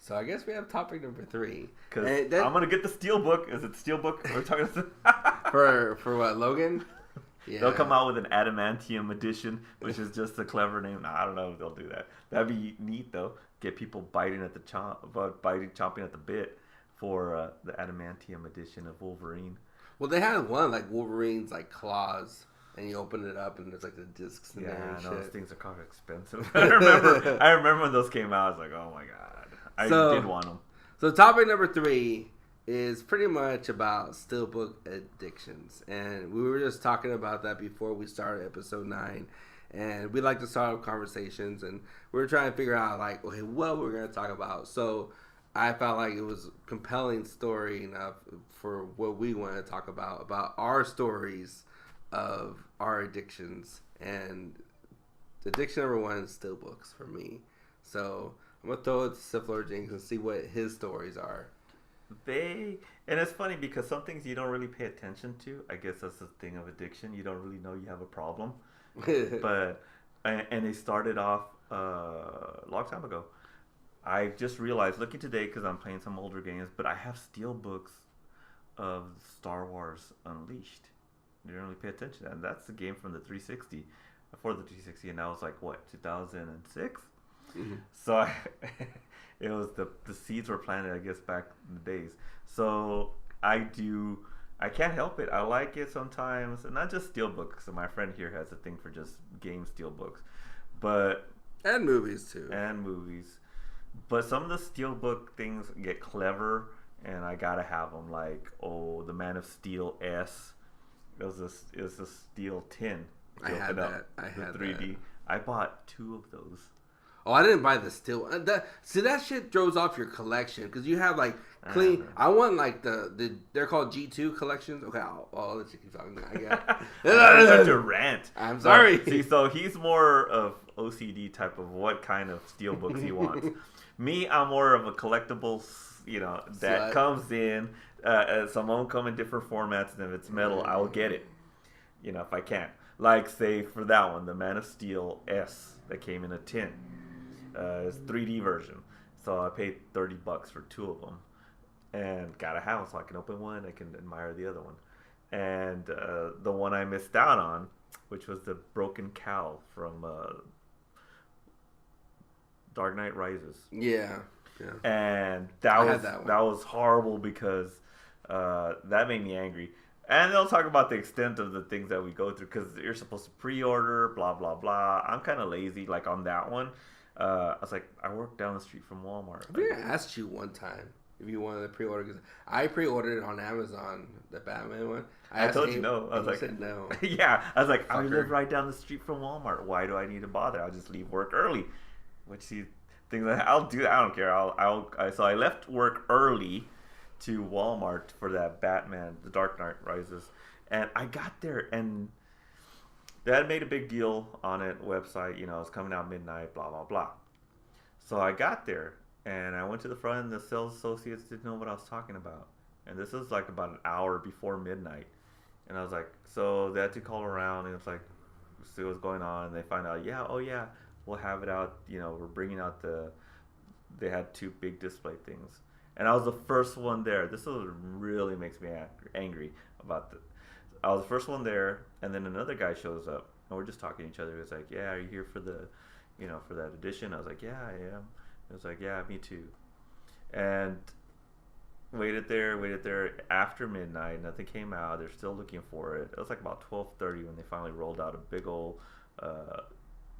So I guess we have topic number 3. Because I'm gonna get the Steelbook. Is it Steelbook? We're talking for what, Logan? Yeah. They'll come out with an adamantium edition, which is just a clever name. I don't know if they'll do that. That'd be neat though. Get people chomping at the bit for the adamantium edition of Wolverine. Well, they had one like Wolverine's like claws, and you open it up and there's like the discs in there. And I know those things are kind of expensive. I remember when those came out. I was like, oh my god, I did want them. So topic number 3 is pretty much about Steelbook addictions, and we were just talking about that before we started episode 9. And we like to start up conversations, and we were trying to figure out like, okay, what we're gonna talk about. So I felt like it was a compelling story enough for what we want to talk about our stories of our addictions. And addiction number 1 is Steelbooks for me. So I'm gonna throw it to Syphilor Jinx and see what his stories are. And it's funny because some things you don't really pay attention to. I guess that's the thing of addiction. You don't really know you have a problem. But they started off a long time ago. I just realized, looking today, because I'm playing some older games, but I have Steelbooks of Star Wars Unleashed. You don't really pay attention to that. And that's the game from the 360, for the 360, and that was like, what, 2006? Mm-hmm. So it was the seeds were planted, I guess, back in the days. So I can't help it. I like it sometimes, and not just Steelbooks. So my friend here has a thing for just game Steelbooks, and movies too. But some of the Steelbook things get clever, and I gotta have them. Like, the Man of Steel S. It was a steel tin. I had that. I had 3D. That. I bought 2 of those. Oh, I didn't buy the steel. That shit throws off your collection because you have like clean. I want like they're called G2 collections. Okay, I'll let you keep talking. I got such a rant. I'm sorry. So he's more of OCD type of what kind of Steelbooks he wants. Me, I'm more of a collectible. That comes in. Some of them come in different formats, and if it's metal, I will get it. If I can. Like, say, for that one, the Man of Steel S that came in a tin. It's 3D version. So I paid $30 for 2 of them. And gotta have them so I can open one, I can admire the other one. And the one I missed out on, which was the broken cowl from Dark Knight Rises. Yeah. And that was horrible because that made me angry. And they'll talk about the extent of the things that we go through because you're supposed to pre-order, blah, blah, blah. I'm kind of lazy, like on that one. I was like, I work down the street from Walmart. I think I asked you one time if you wanted to pre-order because I pre-ordered it on Amazon, the Batman one. I told you no. I was like, said no. Yeah, I was like, I live right down the street from Walmart. Why do I need to bother? I'll just leave work early. I'll do that. I don't care. So I left work early to Walmart for that Batman, The Dark Knight Rises, and I got there and they had made a big deal on it, website, it's coming out midnight, blah, blah, blah. So I got there, and I went to the front, and the sales associates didn't know what I was talking about. And this was like about an hour before midnight. And I was like, so they had to call around, and it's like, see what's going on. And they find out, we'll have it out, we're bringing out they had 2 big display things. And I was the first one there. This is what really makes me angry about I was the first one there, and then another guy shows up, and we're just talking to each other. He was like, "Yeah, are you here for for that edition?" I was like, "Yeah, I am." He was like, "Yeah, me too." And waited there after midnight. Nothing came out. They're still looking for it. It was like about 12:30 when they finally rolled out a big old.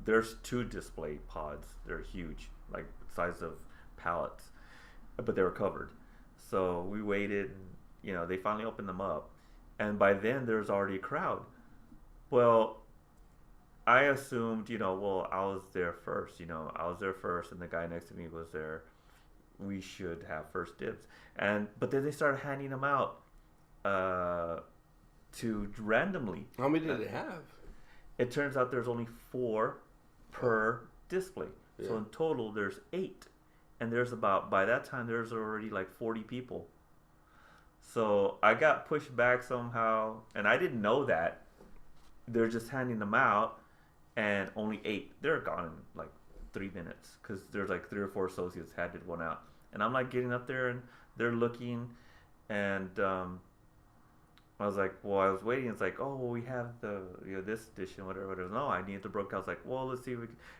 There's 2 display pods. They're huge, like size of pallets, but they were covered. So we waited. They finally opened them up. And by then, there's already a crowd. Well, I assumed, I was there first. I was there first, and the guy next to me was there. We should have first dibs. But then they started handing them out to randomly. How many did they have? It turns out there's only 4 per display. Yeah. So in total, there's 8. And by that time, there's already like 40 people. So I got pushed back somehow, and I didn't know that. They're just handing them out, and only 8. They're gone in like 3 minutes because there's like 3 or 4 associates handed one out, And I'm like getting up there, and they're looking, and I was like, well, I was waiting. It's like, oh, well, we have the this edition, whatever. No, I need the broke. I was like, well, let's see.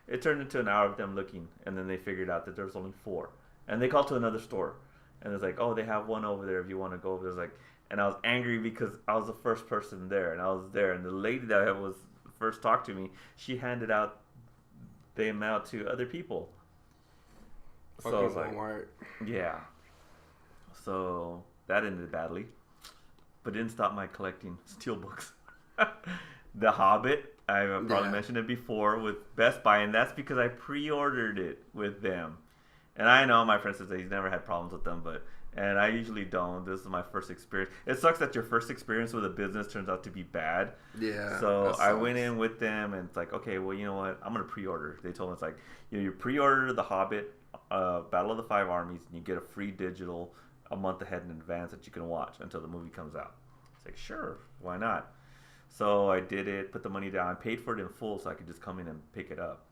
It turned into an hour of them looking, and then they figured out that there was only 4, and they called to another store, and it's like, oh, they have one over there if you want to go over there. It's like, and I was angry because I was the first person there, and I was there, and the lady that was first talked to me, she handed out the amount to other people. Fucking so I was like, Walmart. Yeah. So that ended badly. But didn't stop my collecting Steelbooks. The Hobbit, I probably mentioned it before with Best Buy, and that's because I pre-ordered it with them. And I know my friend says that he's never had problems with them, and I usually don't. This is my first experience. It sucks that your first experience with a business turns out to be bad. Yeah. So I went in with them, and it's like, okay, well, you know what? I'm gonna pre-order. They told me it's like, you pre-order The Hobbit, Battle of the Five Armies, and you get a free digital a month ahead in advance that you can watch until the movie comes out. It's like, sure, why not? So I did it, put the money down, paid for it in full so I could just come in and pick it up.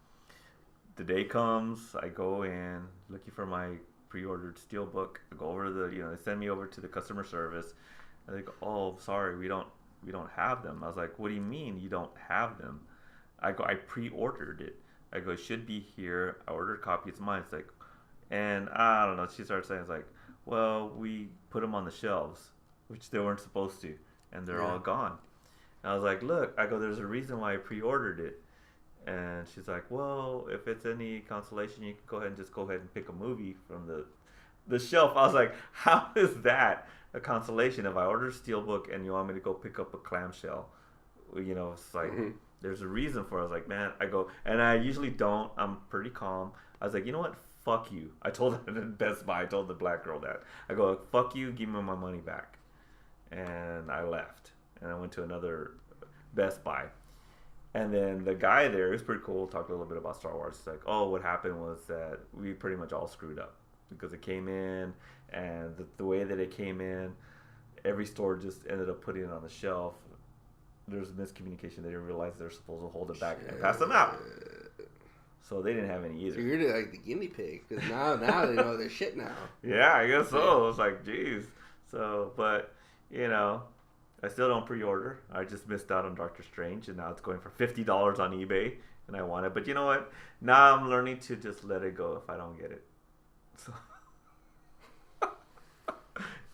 The day comes, I go in looking for my pre-ordered Steelbook. I go over to they send me over to the customer service, and they go, oh, sorry, we don't have them. I was like, what do you mean you don't have them? I go, I pre-ordered it. I go, it should be here. I ordered a copy. It's mine. It's like, and I don't know. She started saying, it's like, well, we put them on the shelves, which they weren't supposed to, and they're all gone. And I was like, look, I go, there's a reason why I pre-ordered it. And she's like, well, if it's any consolation, you can go ahead and pick a movie from the shelf. I was like, how is that a consolation if I order a Steelbook and you want me to go pick up a clamshell? It's like, there's a reason for it. I was like, man, I go, and I usually don't. I'm pretty calm. I was like, you know what? Fuck you. I told her at Best Buy, I told the black girl that. I go, fuck you, give me my money back. And I left. And I went to another Best Buy. And then the guy there, it was pretty cool, talked a little bit about Star Wars. It's like, oh, what happened was that we pretty much all screwed up. Because it came in, and the way that it came in, every store just ended up putting it on the shelf. There was miscommunication. They didn't realize they were supposed to hold it back and pass them out. So they didn't have any either. So you're like the guinea pig, because now they know their shit now. Yeah, I guess so. I was like, geez. So, but, I still don't pre-order. I just missed out on Doctor Strange, and now it's going for $50 on eBay, and I want it. But you know what? Now I'm learning to just let it go if I don't get it. So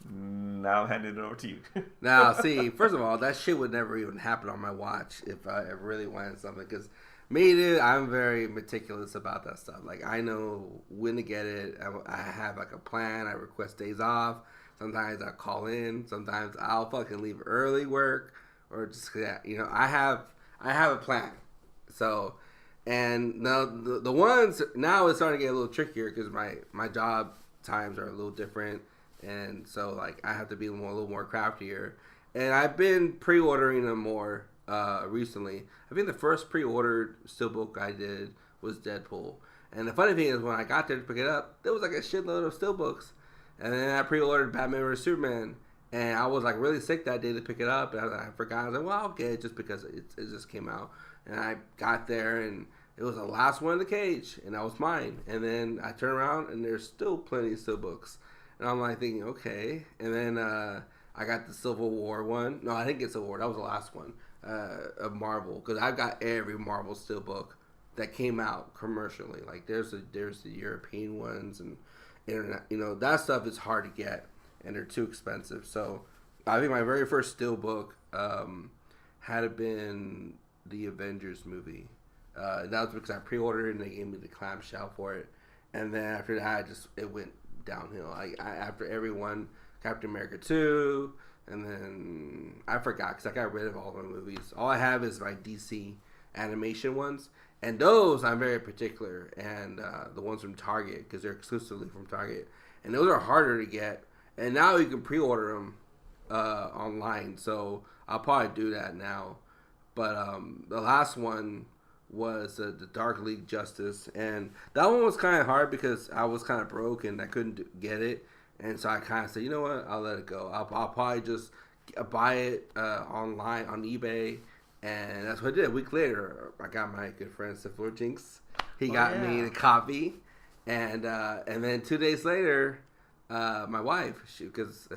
now I'm handing it over to you. Now, see, first of all, that shit would never even happen on my watch if I really wanted something, because me, dude, I'm very meticulous about that stuff. Like, I know when to get it. I have, like, a plan. I request days off. Sometimes I call in. Sometimes I'll fucking leave early work. Or just, I have a plan. So, and now the ones, now it's starting to get a little trickier because my job times are a little different. And so, like, I have to be a little more craftier. And I've been pre-ordering them more recently. I think the first pre-ordered Steelbook I did was Deadpool. And the funny thing is, when I got there to pick it up, there was like a shitload of Steelbooks. And then I pre-ordered Batman vs. Superman. And I was like really sick that day to pick it up. And I forgot. I was like, well, I'll get it just because it just came out. And I got there, and it was the last one in the cage. And that was mine. And then I turn around, and there's still plenty of Steelbooks. And I'm like thinking, okay. And then I got the Civil War one. No, I didn't get Civil War. That was the last one of Marvel. Because I've got every Marvel Steelbook that came out commercially. Like, there's the European ones and internet. That stuff is hard to get, and they're too expensive. So I think my very first Steelbook had been the Avengers movie. That was because I pre-ordered it, and they gave me the clamshell for it. And then after that, it went downhill. After everyone, Captain America 2, and then I forgot because I got rid of all my movies. All I have is my DC animation ones, and those I'm very particular, and the ones from Target, because they're exclusively from Target, and those are harder to get. And now you can pre-order them online, so I'll probably do that now. But the last one was the Dark League Justice, and that one was kind of hard because I was kind of broke and I couldn't get it, and so I kind of said, you know what, I'll let it go. I'll probably just buy it online on eBay, and that's what I did. A week later, I got my good friend Sifler Jinx. He got me the copy, And then 2 days later, my wife, she goes,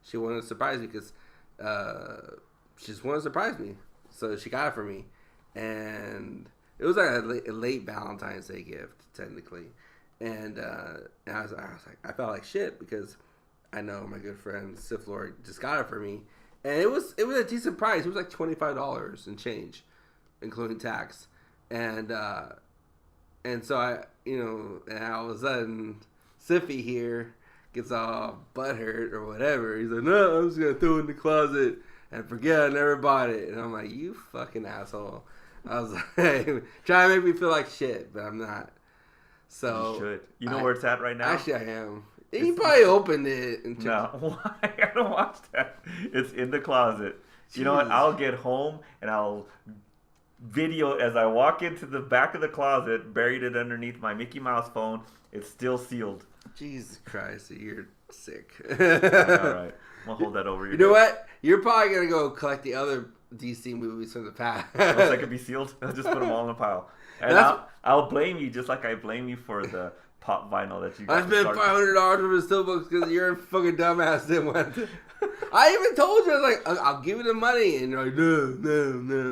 she wanted to surprise me because she just wanted to surprise me, so she got it for me, and it was like a late Valentine's Day gift technically, and I was like, I felt like shit because I know my good friend Sif Lord just got it for me, and it was a decent price. It was like $25 and change, including tax, and so and all of a sudden, Siffy here gets all butthurt or whatever. He's like, no, I'm just going to throw it in the closet and forget I never bought it. And I'm like, you fucking asshole. I was like, trying to make me feel like shit, but I'm not. So you should. You know where it's at right now? Actually, I am. You probably opened it. And no, why? I don't watch that. It's in the closet. Jesus. You know what? I'll get home and I'll video as I walk into the back of the closet, buried it underneath my Mickey Mouse phone. It's still sealed. Jesus Christ, you're sick. All right. I'll hold that over your You know what? You're probably going to go collect the other DC movies from the past. Unless I could be sealed, I'll just put them all in a pile. And I'll blame you just like I blame you for the pop vinyl that you got. I spent $500 for the Steelbooks because you're a fucking dumbass didn't want to. I even told you, I was like, I'll give you the money. And you're like, no.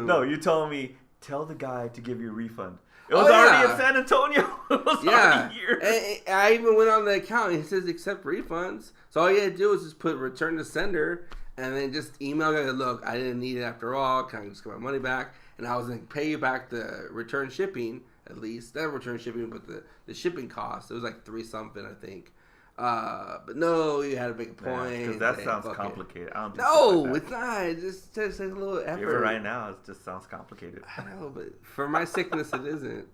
No, you told me, tell the guy to give you a refund. It was already in San Antonio. It was already here. And I even went on the account and it says accept refunds. So all you had to do is just put return to sender and then just email guy, look, I didn't need it after all. Can I just get my money back? And I was going to pay you back the return shipping, at least. Not return shipping, but the shipping cost. It was like $3-something, I think. But no, you had to make a point. Because that sounds complicated. I don't no, it's not. It just takes a little effort. Even right now, it just sounds complicated. I know, but for my sickness, it isn't.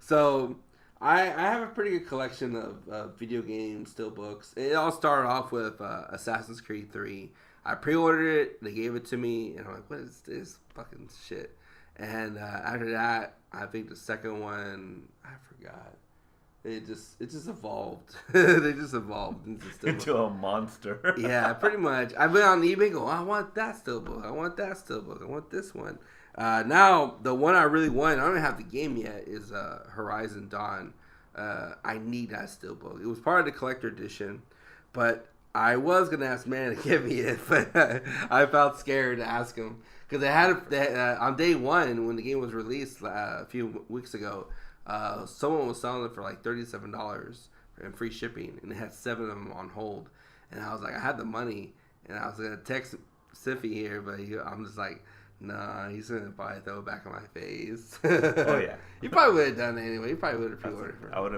So I have a pretty good collection of video games, steelbooks. It all started off with Assassin's Creed 3. I pre-ordered it. They gave it to me, and I'm like, what is this fucking shit? And after that, I think the second one, I forgot. It just evolved. They just evolved into a monster. Yeah, pretty much. I've been on eBay going, I want that steelbook. I want that steelbook. I want this one. Now, the one I really want, I don't have the game yet, is Horizon Dawn. I need that steelbook. It was part of the collector edition, but I was going to ask Man to give me it, but I felt scared to ask him. Because they had on day one, when the game was released a few weeks ago, someone was selling it for like $37 and free shipping, and they had 7 of them on hold. And I was like, I had the money, and I was gonna text Siffy here, but I'm just like, nah, he's gonna probably throw it back in my face. Oh yeah, he probably would have done it anyway. He probably would have pre-ordered for it. I would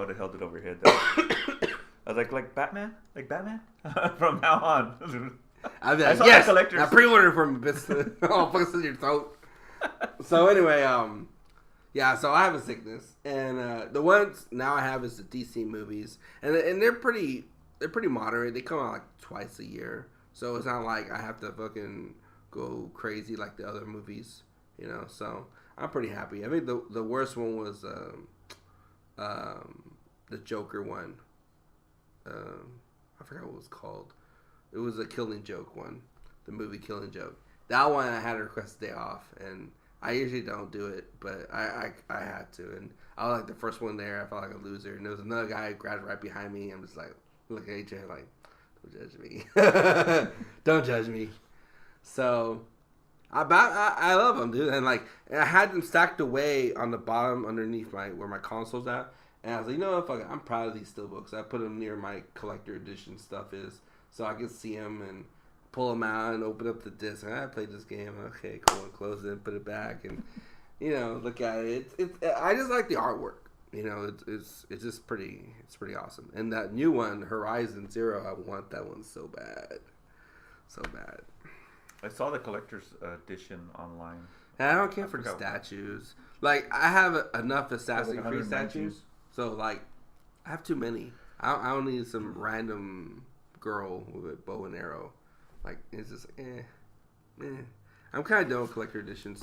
have held it over your head. I was like Batman, from now on. I'd be like, yes, I pre-ordered from a business. Oh, fuck, it's in your throat. So anyway, yeah, so I have a sickness, and the ones now I have is the DC movies, and they're pretty moderate. They come out like twice a year, so it's not like I have to fucking go crazy like the other movies, you know. So I'm pretty happy. I think the worst one was the Joker one. I forgot what it was called. It was a Killing Joke one, the movie Killing Joke. That one I had to request a day off, and I usually don't do it, but I had to, and I was like the first one there. I felt like a loser, and there was another guy who grabbed right behind me. I'm just like looking at each other like, don't judge me, don't judge me. So I love them, dude, and like I had them stacked away on the bottom underneath where my console's at, and I was like, you know what, fuck it, I'm proud of these steelbooks. I put them near my collector edition stuff is, so I can see them and pull them out and open up the disc. I played this game. Okay, cool. And close it and put it back, and look at it. I just like the artwork. It's just pretty. It's pretty awesome. And that new one, Horizon Zero, I want that one so bad, so bad. I saw the collector's edition online. And I don't care for the statues. Like I have enough Assassin's Creed statues, so like I have too many. I don't need some random girl with a bow and arrow. Like, it's just, I'm kind of done with collector editions.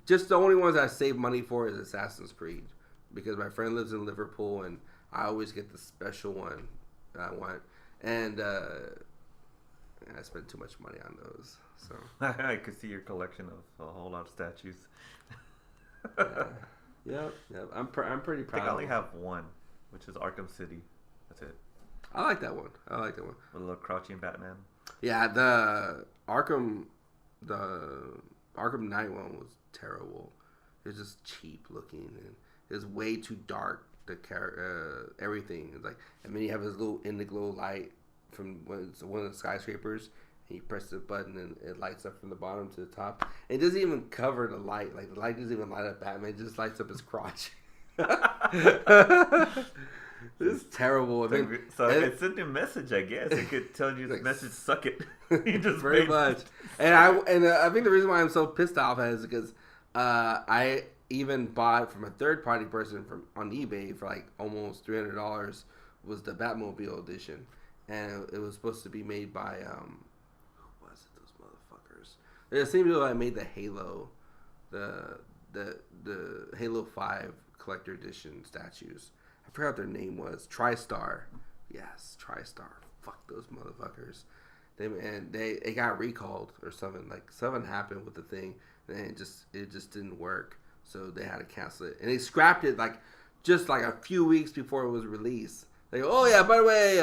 just the only ones I save money for is Assassin's Creed. Because my friend lives in Liverpool, and I always get the special one that I want. And I spend too much money on those. So I could see your collection of a whole lot of statues. Yeah. Yep. I'm pretty proud. I think I only have one, which is Arkham City. That's it. I like that one. With a little crouching Batman. Yeah, the Arkham Knight one was terrible. It was just cheap looking, and it was way too dark. Everything is like, and then you have this little indigo light from one of the skyscrapers, and you press the button and it lights up from the bottom to the top. It doesn't even cover the light. Like the light doesn't even light up Batman. It just lights up his crotch. This is terrible. It's a new message, I guess. It could tell you the message, suck it. You just very much. And I think the reason why I'm so pissed off is because I even bought from a third party person on eBay for like almost $300 was the Batmobile edition, and it was supposed to be made by who was it? Those motherfuckers. They're the same people that made the Halo, the Halo 5 collector edition statues. I forgot what their name was. TriStar. Yes, TriStar. Fuck those motherfuckers. They got recalled or something. Like something happened with the thing, and it just didn't work. So they had to cancel it, and they scrapped it just like a few weeks before it was released. They go, oh yeah, by the way,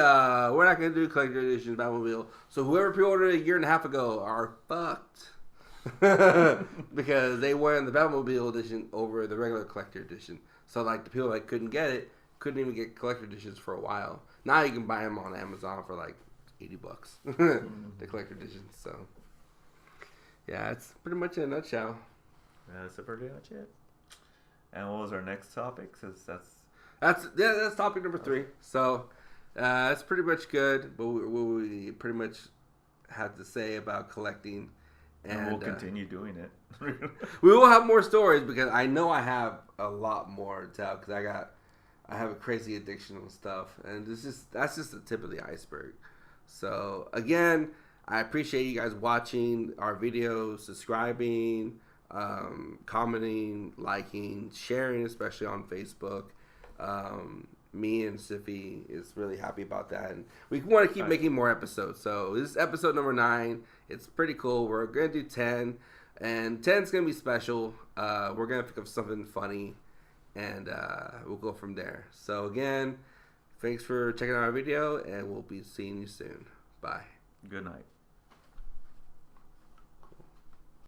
we're not gonna do collector edition Batmobile. So whoever pre-ordered a year and a half ago are fucked. Because they wanted the Batmobile edition over the regular collector edition. So like the people that couldn't get it couldn't even get collector editions for a while. Now you can buy them on Amazon for like $80. The collector editions. So yeah, it's pretty much in a nutshell. That's pretty much it. And what was our next topic? That's topic number 3. So that's pretty much good. But we pretty much had to say about collecting. And we'll continue doing it. We will have more stories because I know I have a lot more to tell because I have a crazy addiction on stuff, and that's just the tip of the iceberg. So again, I appreciate you guys watching our videos, subscribing, commenting, liking, sharing, especially on Facebook. Me and Siffy is really happy about that, and we want to keep making more episodes. So this is episode number 9. It's pretty cool. We're gonna do 10, and 10's gonna be special. We're gonna pick up something funny, and we'll go from there. So again, thanks for checking out our video, and we'll be seeing you soon. Bye. Good night.